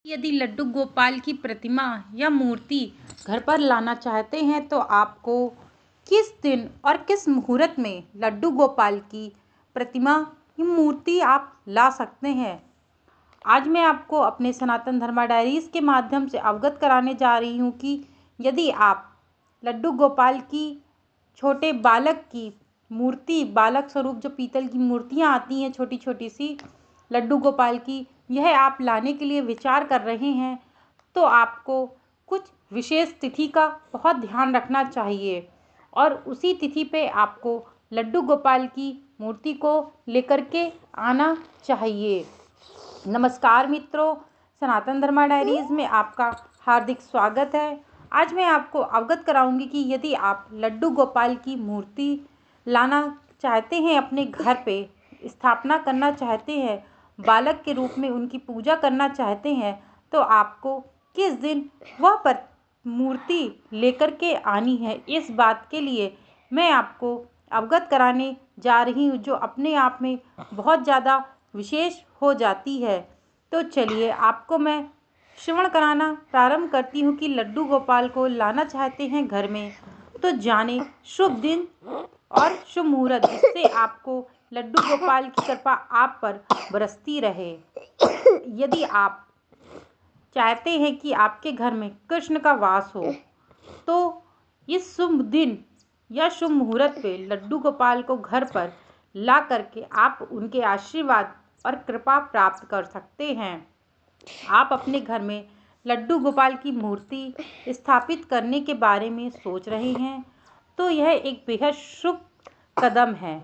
यदि लड्डू गोपाल की प्रतिमा या मूर्ति घर पर लाना चाहते हैं तो आपको किस दिन और किस मुहूर्त में लड्डू गोपाल की प्रतिमा या मूर्ति आप ला सकते हैं। आज मैं आपको अपने सनातन धर्मा डायरीज के माध्यम से अवगत कराने जा रही हूँ कि यदि आप लड्डू गोपाल की छोटे बालक की मूर्ति, बालक स्वरूप जो पीतल की मूर्तियाँ आती हैं छोटी छोटी सी लड्डू गोपाल की, यह आप लाने के लिए विचार कर रहे हैं तो आपको कुछ विशेष तिथि का बहुत ध्यान रखना चाहिए और उसी तिथि पे आपको लड्डू गोपाल की मूर्ति को लेकर के आना चाहिए। नमस्कार मित्रों, सनातन धर्मा डायरीज में आपका हार्दिक स्वागत है। आज मैं आपको अवगत कराऊंगी कि यदि आप लड्डू गोपाल की मूर्ति लाना चाहते हैं, अपने घर पे स्थापना करना चाहते हैं, बालक के रूप में उनकी पूजा करना चाहते हैं, तो आपको किस दिन वह मूर्ति लेकर के आनी है। इस बात के लिए मैं आपको अवगत कराने जा रही हूँ, जो अपने आप में बहुत ज़्यादा विशेष हो जाती है। तो चलिए आपको मैं श्रवण कराना प्रारंभ करती हूँ कि लड्डू गोपाल को लाना चाहते हैं घर में, तो जाने शुभ दिन और शुभ मुहूर्त, जिससे आपको लड्डू गोपाल की कृपा आप पर बरसती रहे। यदि आप चाहते हैं कि आपके घर में कृष्ण का वास हो, तो इस शुभ दिन या शुभ मुहूर्त पे लड्डू गोपाल को घर पर ला करके आप उनके आशीर्वाद और कृपा प्राप्त कर सकते हैं। आप अपने घर में लड्डू गोपाल की मूर्ति स्थापित करने के बारे में सोच रहे हैं, तो यह एक बेहद शुभ कदम है,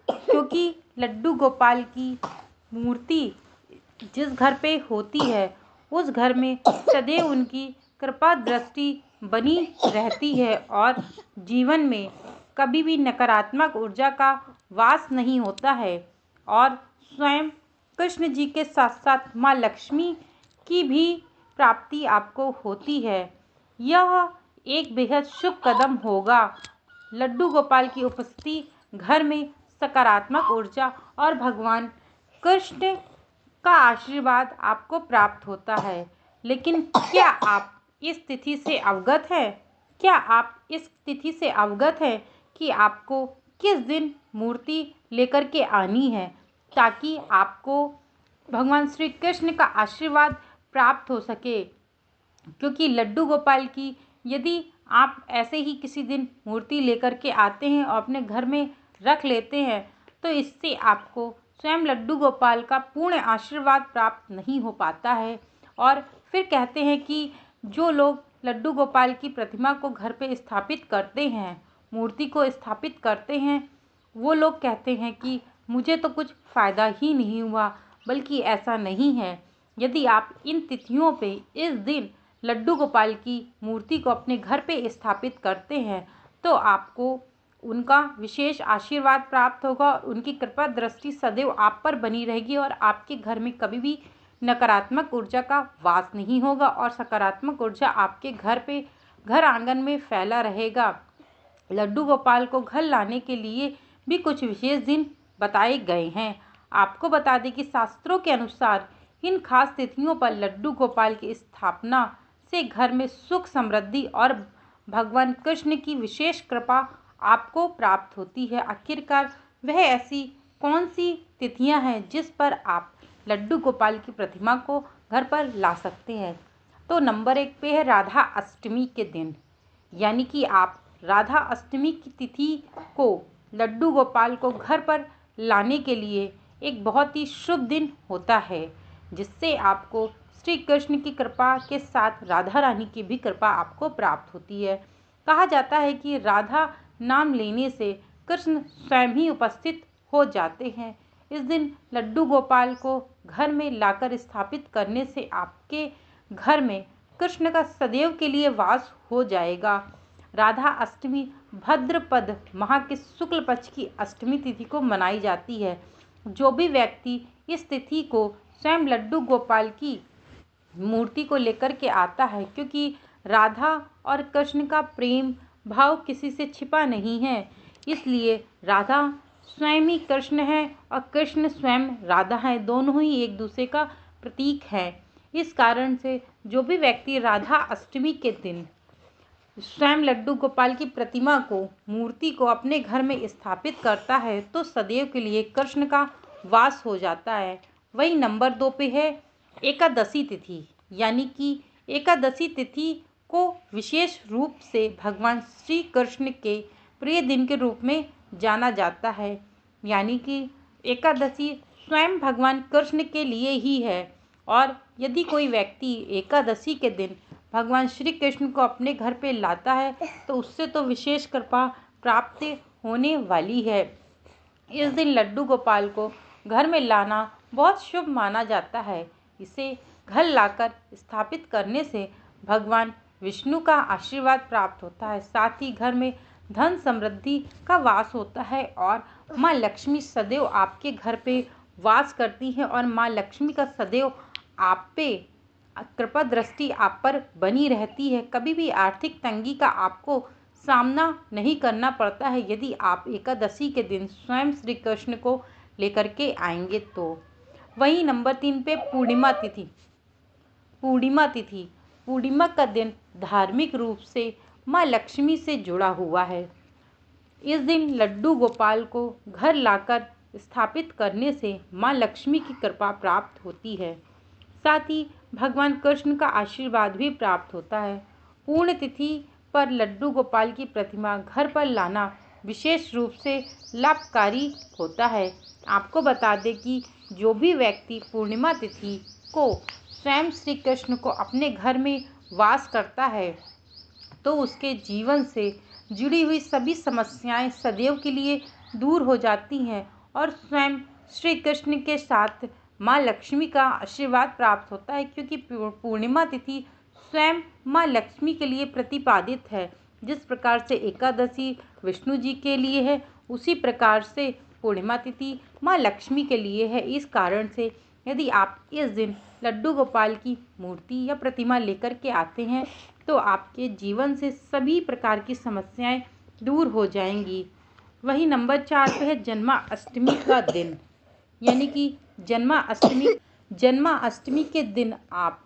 क्योंकि लड्डू गोपाल की मूर्ति जिस घर पे होती है उस घर में सदैव उनकी कृपा दृष्टि बनी रहती है और जीवन में कभी भी नकारात्मक ऊर्जा का वास नहीं होता है। और स्वयं कृष्ण जी के साथ साथ माँ लक्ष्मी की भी प्राप्ति आपको होती है। यह एक बेहद शुभ कदम होगा। लड्डू गोपाल की उपस्थिति घर में सकारात्मक ऊर्जा और भगवान कृष्ण का आशीर्वाद आपको प्राप्त होता है। लेकिन क्या आप इस तिथि से अवगत हैं? क्या आप इस तिथि से अवगत हैं कि आपको किस दिन मूर्ति लेकर के आनी है, ताकि आपको भगवान श्री कृष्ण का आशीर्वाद प्राप्त हो सके। क्योंकि लड्डू गोपाल की यदि आप ऐसे ही किसी दिन मूर्ति लेकर के आते हैं और अपने घर में रख लेते हैं, तो इससे आपको स्वयं लड्डू गोपाल का पूर्ण आशीर्वाद प्राप्त नहीं हो पाता है। और फिर कहते हैं कि जो लोग लड्डू गोपाल की प्रतिमा को घर पे स्थापित करते हैं, मूर्ति को स्थापित करते हैं, वो लोग कहते हैं कि मुझे तो कुछ फ़ायदा ही नहीं हुआ। बल्कि ऐसा नहीं है। यदि आप इन तिथियों पे इस दिन लड्डू गोपाल की मूर्ति को अपने घर पे स्थापित करते हैं, तो आपको उनका विशेष आशीर्वाद प्राप्त होगा और उनकी कृपा दृष्टि सदैव आप पर बनी रहेगी और आपके घर में कभी भी नकारात्मक ऊर्जा का वास नहीं होगा और सकारात्मक ऊर्जा आपके घर पे, घर आंगन में फैला रहेगा। लड्डू गोपाल को घर लाने के लिए भी कुछ विशेष दिन बताए गए हैं। आपको बता दें कि शास्त्रों के अनुसार इन खास तिथियों पर लड्डू गोपाल की स्थापना से घर में सुख, समृद्धि और भगवान कृष्ण की विशेष कृपा आपको प्राप्त होती है। आखिरकार वह ऐसी कौन सी तिथियां हैं जिस पर आप लड्डू गोपाल की प्रतिमा को घर पर ला सकते हैं? तो नंबर 1 पे है राधा अष्टमी के दिन। यानी कि आप राधा अष्टमी की तिथि को लड्डू गोपाल को घर पर लाने के लिए एक बहुत ही शुभ दिन होता है, जिससे आपको श्री कृष्ण की कृपा के साथ राधा रानी की भी कृपा आपको प्राप्त होती है। कहा जाता है कि राधा नाम लेने से कृष्ण स्वयं ही उपस्थित हो जाते हैं। इस दिन लड्डू गोपाल को घर में लाकर स्थापित करने से आपके घर में कृष्ण का सदैव के लिए वास हो जाएगा। राधा अष्टमी भाद्रपद माह के शुक्ल पक्ष की अष्टमी तिथि को मनाई जाती है। जो भी व्यक्ति इस तिथि को स्वयं लड्डू गोपाल की मूर्ति को लेकर के आता है, क्योंकि राधा और कृष्ण का प्रेम भाव किसी से छिपा नहीं है, इसलिए राधा स्वयं ही कृष्ण है और कृष्ण स्वयं राधा है। दोनों ही एक दूसरे का प्रतीक है। इस कारण से जो भी व्यक्ति राधा अष्टमी के दिन स्वयं लड्डू गोपाल की प्रतिमा को मूर्ति को अपने घर में स्थापित करता है तो सदैव के लिए कृष्ण का वास हो जाता है। वही नंबर 2 पे है एकादशी तिथि, यानी कि एकादशी तिथि को विशेष रूप से भगवान श्री कृष्ण के प्रिय दिन के रूप में जाना जाता है, यानी कि एकादशी स्वयं भगवान कृष्ण के लिए ही है। और यदि कोई व्यक्ति एकादशी के दिन भगवान श्री कृष्ण को अपने घर पे लाता है तो उससे तो विशेष कृपा प्राप्त होने वाली है। इस दिन लड्डू गोपाल को घर में लाना बहुत शुभ माना जाता है। इसे घर लाकर स्थापित करने से भगवान विष्णु का आशीर्वाद प्राप्त होता है, साथ ही घर में धन समृद्धि का वास होता है और माँ लक्ष्मी सदैव आपके घर पे वास करती है और माँ लक्ष्मी का सदैव आप पे कृपा दृष्टि आप पर बनी रहती है। कभी भी आर्थिक तंगी का आपको सामना नहीं करना पड़ता है यदि आप एकादशी के दिन स्वयं श्री कृष्ण को लेकर के आएंगे तो। वहीं नंबर 3 पे पूर्णिमा तिथि। पूर्णिमा का दिन धार्मिक रूप से माँ लक्ष्मी से जुड़ा हुआ है। इस दिन लड्डू गोपाल को घर लाकर स्थापित करने से माँ लक्ष्मी की कृपा प्राप्त होती है, साथ ही भगवान कृष्ण का आशीर्वाद भी प्राप्त होता है। पूर्ण तिथि पर लड्डू गोपाल की प्रतिमा घर पर लाना विशेष रूप से लाभकारी होता है। आपको बता दें कि जो भी व्यक्ति पूर्णिमा तिथि को स्वयं श्री कृष्ण को अपने घर में वास करता है तो उसके जीवन से जुड़ी हुई सभी समस्याएं सदैव के लिए दूर हो जाती हैं और स्वयं श्री कृष्ण के साथ माँ लक्ष्मी का आशीर्वाद प्राप्त होता है, क्योंकि पूर्णिमा तिथि स्वयं माँ लक्ष्मी के लिए प्रतिपादित है। जिस प्रकार से एकादशी विष्णु जी के लिए है उसी प्रकार से पूर्णिमा तिथि माँ लक्ष्मी के लिए है। इस कारण से यदि आप इस दिन लड्डू गोपाल की मूर्ति या प्रतिमा लेकर के आते हैं तो आपके जीवन से सभी प्रकार की समस्याएं दूर हो जाएंगी। वही नंबर 4 पे है जन्माष्टमी का दिन, यानी कि जन्माष्टमी के दिन आप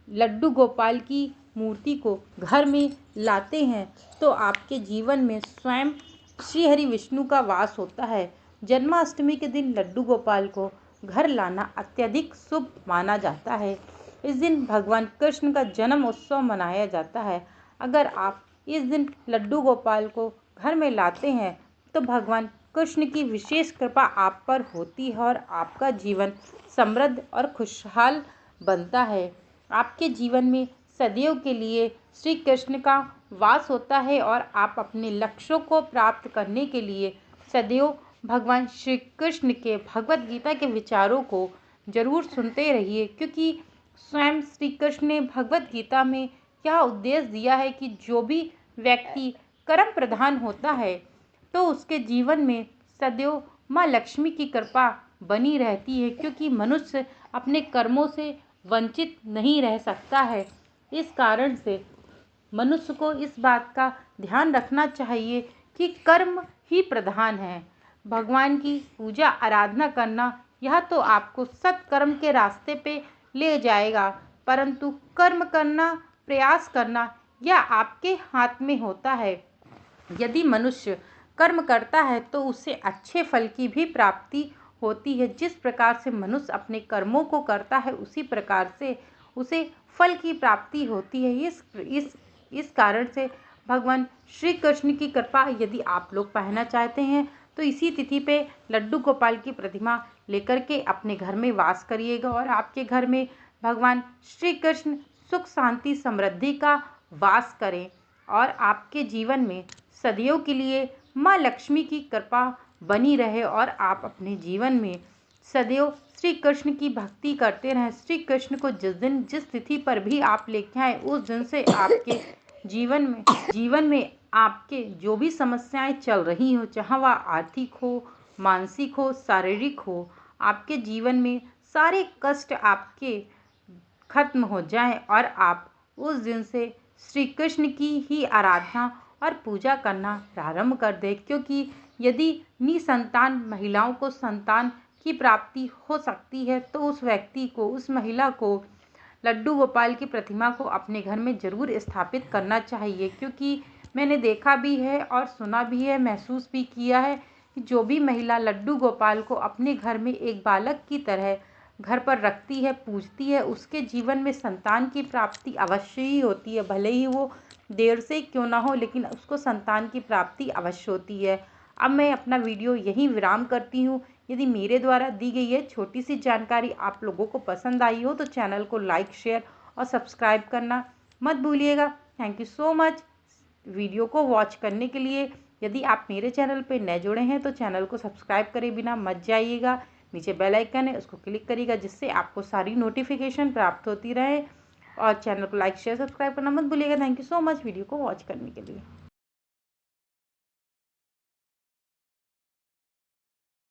लड्डू गोपाल की मूर्ति को घर में लाते हैं तो आपके जीवन में स्वयं श्री हरि विष्णु का वास होता है। जन्माष्टमी के दिन लड्डू गोपाल को घर लाना अत्यधिक शुभ माना जाता है। इस दिन भगवान कृष्ण का जन्म उत्सव मनाया जाता है। अगर आप इस दिन लड्डू गोपाल को घर में लाते हैं तो भगवान कृष्ण की विशेष कृपा आप पर होती है और आपका जीवन समृद्ध और खुशहाल बनता है। आपके जीवन में सदैव के लिए श्री कृष्ण का वास होता है और आप अपने लक्ष्यों को प्राप्त करने के लिए सदैव भगवान श्री कृष्ण के भगवत गीता के विचारों को जरूर सुनते रहिए, क्योंकि स्वयं श्री कृष्ण ने भगवत गीता में यह उद्देश्य दिया है कि जो भी व्यक्ति कर्म प्रधान होता है तो उसके जीवन में सदैव माँ लक्ष्मी की कृपा बनी रहती है, क्योंकि मनुष्य अपने कर्मों से वंचित नहीं रह सकता है। इस कारण से मनुष्य को इस बात का ध्यान रखना चाहिए कि कर्म ही प्रधान है। भगवान की पूजा आराधना करना यह तो आपको सत्कर्म के रास्ते पे ले जाएगा, परंतु कर्म करना, प्रयास करना यह आपके हाथ में होता है। यदि मनुष्य कर्म करता है तो उससे अच्छे फल की भी प्राप्ति होती है। जिस प्रकार से मनुष्य अपने कर्मों को करता है उसी प्रकार से उसे फल की प्राप्ति होती है। इस कारण से भगवान श्री कृष्ण की कृपा यदि आप लोग पाना चाहते हैं तो इसी तिथि पे लड्डू गोपाल की प्रतिमा लेकर के अपने घर में वास करिएगा और आपके घर में भगवान श्री कृष्ण सुख शांति समृद्धि का वास करें और आपके जीवन में सदैव के लिए माँ लक्ष्मी की कृपा बनी रहे और आप अपने जीवन में सदैव श्री कृष्ण की भक्ति करते रहें। श्री कृष्ण को जिस दिन जिस तिथि पर भी आप लेके आए उस दिन से आपके जीवन में आपके जो भी समस्याएं चल रही हो, चाहे वह आर्थिक हो, मानसिक हो, शारीरिक हो, आपके जीवन में सारे कष्ट आपके खत्म हो जाएं और आप उस दिन से श्री कृष्ण की ही आराधना और पूजा करना प्रारंभ कर दें। क्योंकि यदि निसंतान महिलाओं को संतान की प्राप्ति हो सकती है तो उस व्यक्ति को, उस महिला को लड्डू गोपाल की प्रतिमा को अपने घर में ज़रूर स्थापित करना चाहिए, क्योंकि मैंने देखा भी है और सुना भी है, महसूस भी किया है कि जो भी महिला लड्डू गोपाल को अपने घर में एक बालक की तरह घर पर रखती है, पूजती है, उसके जीवन में संतान की प्राप्ति अवश्य ही होती है। भले ही वो देर से क्यों ना हो, लेकिन उसको संतान की प्राप्ति अवश्य होती है। अब मैं अपना वीडियो यहीं विराम करती हूँ। यदि मेरे द्वारा दी गई ये छोटी सी जानकारी आप लोगों को पसंद आई हो तो चैनल को लाइक, शेयर और सब्सक्राइब करना मत भूलिएगा। Thank you so much video को वॉच करने के लिए। यदि आप मेरे चैनल पर नए जुड़े हैं तो चैनल को सब्सक्राइब करे बिना मत जाइएगा। नीचे बेल आइकन है, उसको क्लिक करिएगा, जिससे आपको सारी नोटिफिकेशन प्राप्त होती रहे। और चैनल को लाइक, शेयर, सब्सक्राइब करना मत भूलिएगा। Thank you so much video को वॉच करने के लिए।